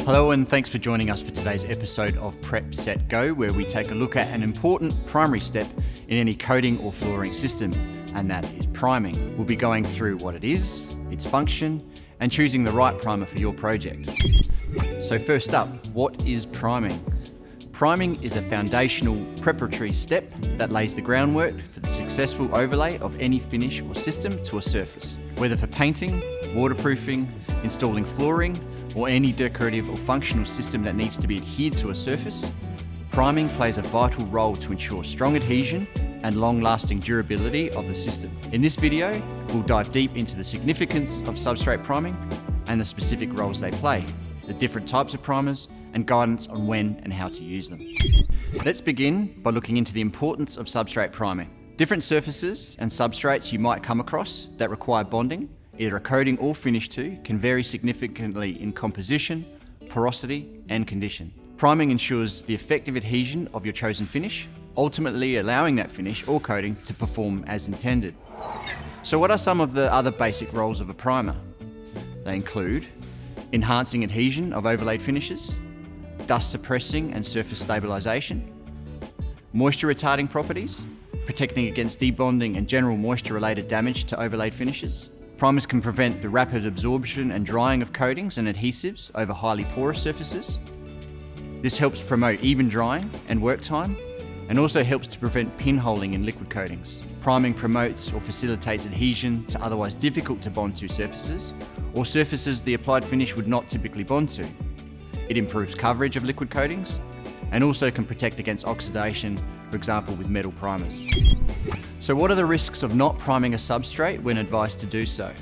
Hello and thanks for joining us for today's episode of Prep Set Go, where we take a look at an important primary step in any coating or flooring system, and that is priming. We'll be going through what it is, its function, and choosing the right primer for your project. So first up, what is priming? Priming is a foundational preparatory step that lays the groundwork for the successful overlay of any finish or system to a surface. Whether for painting, waterproofing, installing flooring, or any decorative or functional system that needs to be adhered to a surface, priming plays a vital role to ensure strong adhesion and long-lasting durability of the system. In this video, we'll dive deep into the significance of substrate priming and the specific roles they play, the different types of primers, and guidance on when and how to use them. Let's begin by looking into the importance of substrate priming. Different surfaces and substrates you might come across that require bonding, either a coating or finish to, can vary significantly in composition, porosity, and condition. Priming ensures the effective adhesion of your chosen finish, ultimately allowing that finish or coating to perform as intended. So what are some of the other basic roles of a primer? They include enhancing adhesion of overlaid finishes, dust suppressing and surface stabilization, moisture retarding properties, protecting against debonding and general moisture related damage to overlaid finishes. Primers can prevent the rapid absorption and drying of coatings and adhesives over highly porous surfaces. This helps promote even drying and work time, and also helps to prevent pinholing in liquid coatings. Priming promotes or facilitates adhesion to otherwise difficult to bond to surfaces, or surfaces the applied finish would not typically bond to. It improves coverage of liquid coatings, and also can protect against oxidation, for example with metal primers. So what are the risks of not priming a substrate when advised to do so?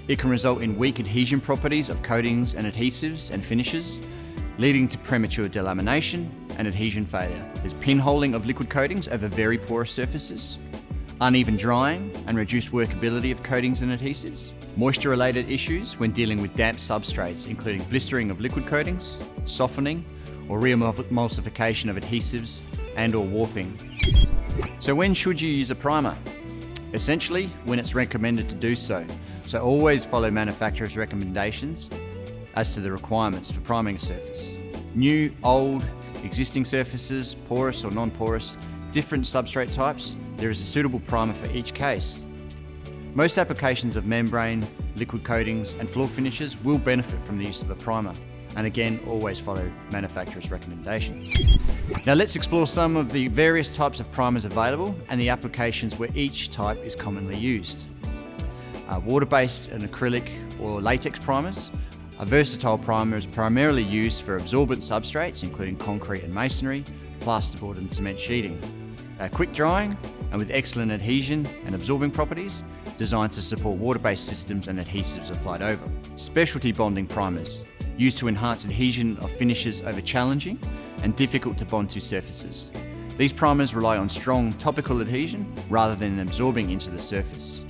It can result in weak adhesion properties of coatings and adhesives and finishes, leading to premature delamination and adhesion failure. There's pinholing of liquid coatings over very porous surfaces, uneven drying and reduced workability of coatings and adhesives, moisture-related issues when dealing with damp substrates, including blistering of liquid coatings, softening or re-emulsification of adhesives, and or warping. So when should you use a primer? Essentially, when it's recommended to do so. So always follow manufacturer's recommendations as to the requirements for priming a surface. New, old, existing surfaces, porous or non-porous, different substrate types, there is a suitable primer for each case. Most applications of membrane, liquid coatings and floor finishes will benefit from the use of a primer. And again, always follow manufacturer's recommendations. Now let's explore some of the various types of primers available and the applications where each type is commonly used. Water-based and acrylic or latex primers. A versatile primer is primarily used for absorbent substrates, including concrete and masonry, plasterboard and cement sheeting. Quick drying and with excellent adhesion and absorbing properties, designed to support water-based systems and adhesives applied over. Specialty bonding primers, used to enhance adhesion of finishes over challenging and difficult to bond to surfaces. These primers rely on strong topical adhesion rather than absorbing into the surface.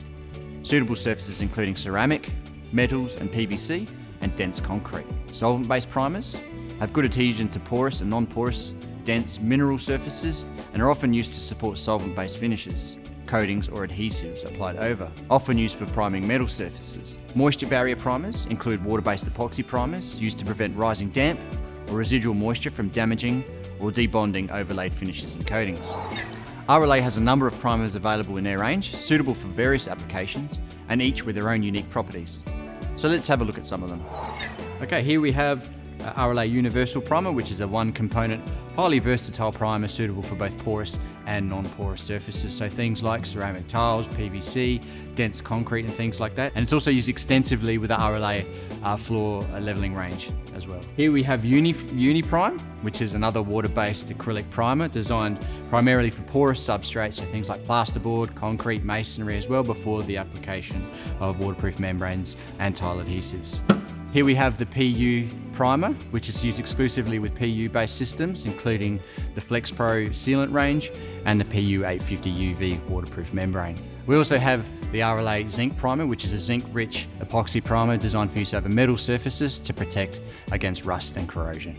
Suitable surfaces including ceramic, metals and PVC, and dense concrete. Solvent-based primers have good adhesion to porous and non-porous, dense mineral surfaces and are often used to support solvent-based finishes, coatings or adhesives applied over, often used for priming metal surfaces. Moisture barrier primers include water-based epoxy primers used to prevent rising damp or residual moisture from damaging or debonding overlaid finishes and coatings. RLA has a number of primers available in their range, suitable for various applications and each with their own unique properties. So let's have a look at some of them. Okay, here we have RLA Universal Primer, which is a one-component, highly versatile primer suitable for both porous and non-porous surfaces. So things like ceramic tiles, PVC, dense concrete and things like that. And it's also used extensively with the RLA floor leveling range as well. Here we have Uni-Prime, which is another water-based acrylic primer designed primarily for porous substrates, so things like plasterboard, concrete, masonry as well, before the application of waterproof membranes and tile adhesives. Here we have the PU primer, which is used exclusively with PU-based systems, including the Flex Pro sealant range and the PU 850 UV waterproof membrane. We also have the RLA Zinc primer, which is a zinc-rich epoxy primer designed for use over metal surfaces to protect against rust and corrosion.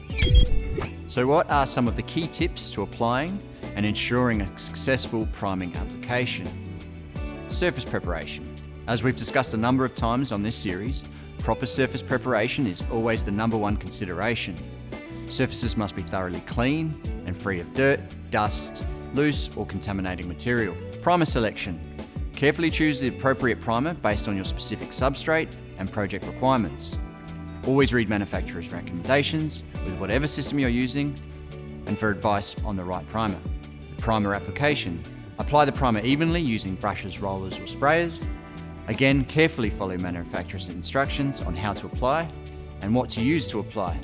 So what are some of the key tips to applying and ensuring a successful priming application? Surface preparation. As we've discussed a number of times on this series, proper surface preparation is always the number one consideration. Surfaces must be thoroughly clean and free of dirt, dust, loose or contaminating material. Primer selection. Carefully choose the appropriate primer based on your specific substrate and project requirements. Always read manufacturer's recommendations with whatever system you're using and for advice on the right primer. Primer application. Apply the primer evenly using brushes, rollers or sprayers. Again, carefully follow manufacturer's instructions on how to apply and what to use to apply.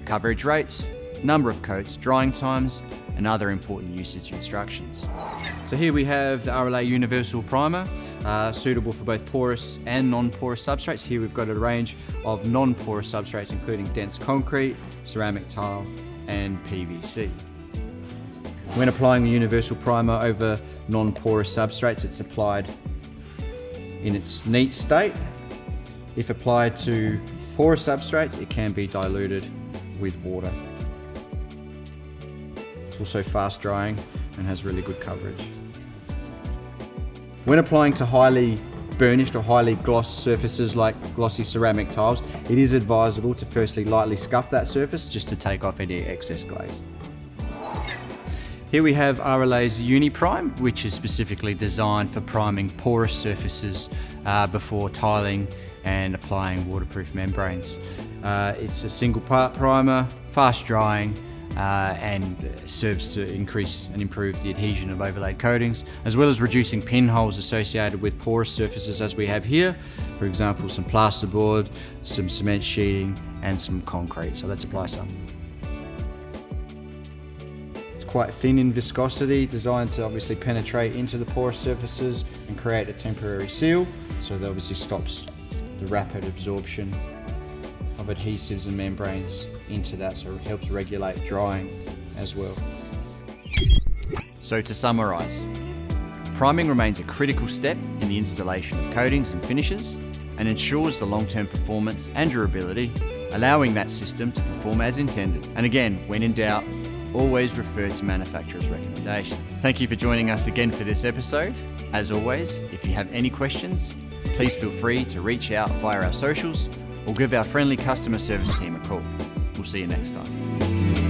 Coverage rates, number of coats, drying times, and other important usage instructions. So here we have the RLA Universal Primer, suitable for both porous and non-porous substrates. Here we've got a range of non-porous substrates including dense concrete, ceramic tile, and PVC. When applying the Universal Primer over non-porous substrates, it's applied in its neat state. If applied to porous substrates, it can be diluted with water. It's also fast drying and has really good coverage. When applying to highly burnished or highly glossed surfaces like glossy ceramic tiles, it is advisable to firstly lightly scuff that surface just to take off any excess glaze. Here we have RLA's UniPrime, which is specifically designed for priming porous surfaces before tiling and applying waterproof membranes. It's a single part primer, fast drying, and serves to increase and improve the adhesion of overlaid coatings, as well as reducing pinholes associated with porous surfaces as we have here. For example, some plasterboard, some cement sheeting, and some concrete. So let's apply some. It's quite thin in viscosity, designed to obviously penetrate into the porous surfaces and create a temporary seal. So that obviously stops the rapid absorption of adhesives and membranes into that, so it helps regulate drying as well. So to summarise, priming remains a critical step in the installation of coatings and finishes and ensures the long-term performance and durability, allowing that system to perform as intended. And again, when in doubt, always refer to manufacturer's recommendations. Thank you for joining us again for this episode. As always, if you have any questions, please feel free to reach out via our socials or give our friendly customer service team a call. We'll see you next time.